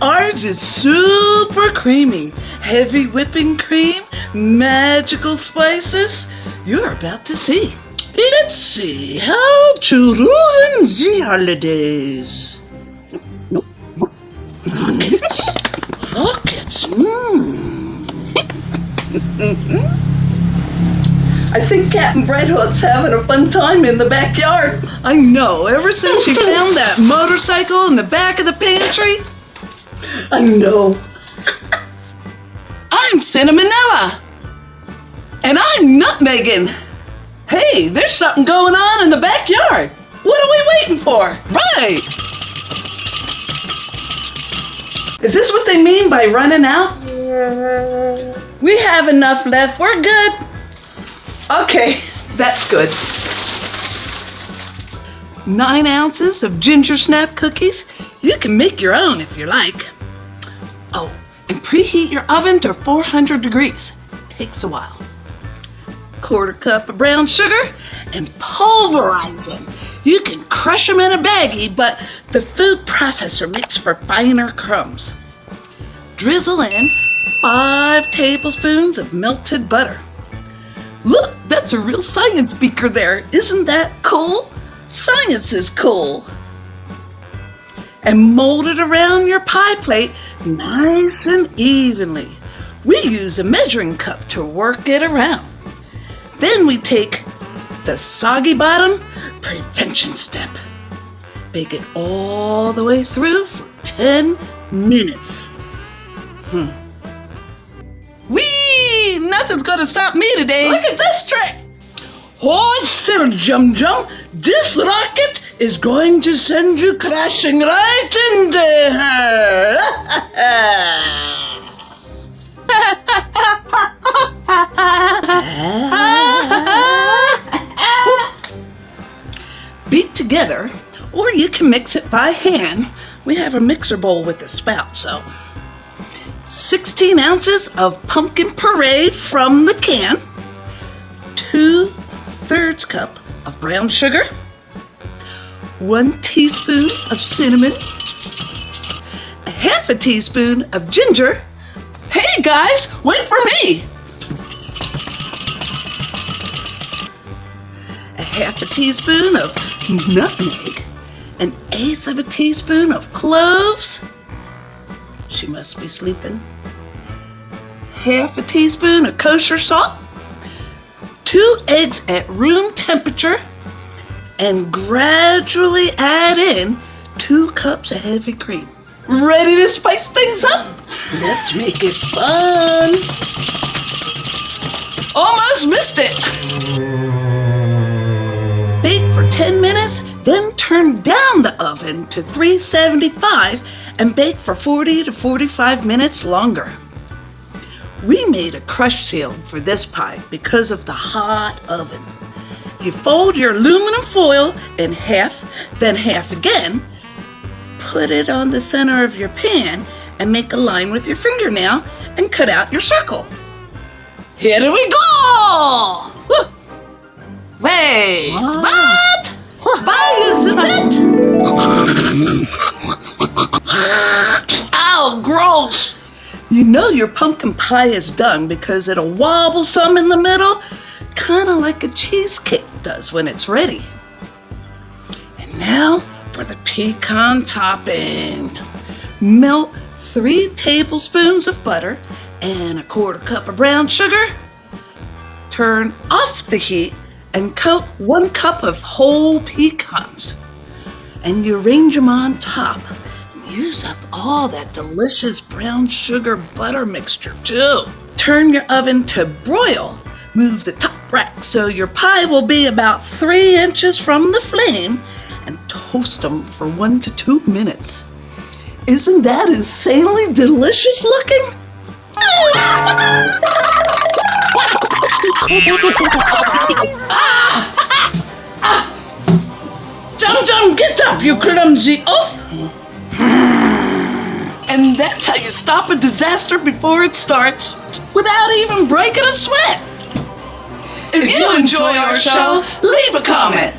Ours is super creamy. Heavy whipping cream, magical spices. You're about to see. Let's see how to ruin the holidays. Rockets. Rockets. I think Captain Bread Hook's having a fun time in the backyard. I know, ever since she found that motorcycle in the back of the pantry. I know. I'm Cinnamonella. And I'm nutmegging. Hey, there's something going on in the backyard. What are we waiting for? Right. Is this what they mean by running out? We have enough left. We're good. Okay, that's good. 9 ounces of ginger snap cookies. You can make your own if you like. Oh, and preheat your oven to 400 degrees. Takes a while. 1/4 cup of brown sugar and pulverize them. You can crush them in a baggie, but the food processor makes for finer crumbs. Drizzle in 5 tablespoons of melted butter. Look, that's a real science beaker there. Isn't that cool? Science is cool. And mold it around your pie plate nice and evenly. We use a measuring cup to work it around. Then we take the soggy bottom prevention step. Bake it all the way through for 10 minutes. Whee! Nothing's gonna stop me today. Look at this trick. Hold still, Jum Jum. This rocket is going to send you crashing right into her. Beat together, or you can mix it by hand. We have a mixer bowl with a spout, so 16 ounces of pumpkin puree from the can, 2/3 cup of brown sugar, 1 teaspoon of cinnamon, 1/2 teaspoon of ginger. Hey guys, wait for me! 1/2 teaspoon of nutmeg, 1/8 teaspoon of cloves. She must be sleeping. 1/2 teaspoon of kosher salt, 2 eggs at room temperature, and gradually add in 2 cups of heavy cream. Ready to spice things up? Let's make it fun. Almost missed it. Bake for 10 minutes, then turn down the oven to 375 and bake for 40 to 45 minutes longer. We made a crush seal for this pie because of the hot oven. You fold your aluminum foil in half, then half again. Put it on the center of your pan and make a line with your fingernail and cut out your circle. Here we go! Wait, what? Why isn't it? Ow, gross! You know your pumpkin pie is done because it'll wobble some in the middle, kind of like a cheesecake does when it's ready. And now for the pecan topping. Melt 3 tablespoons of butter and 1/4 cup of brown sugar. Turn off the heat and coat 1 cup of whole pecans. And you arrange them on top. Use up all that delicious brown sugar butter mixture too. Turn your oven to broil. Move the top rack so your pie will be about 3 inches from the flame and toast them for 1 to 2 minutes. Isn't that insanely delicious looking? Jum, get up, you clumsy oaf! And that's how you stop a disaster before it starts, without even breaking a sweat. If you enjoy our show, leave a comment.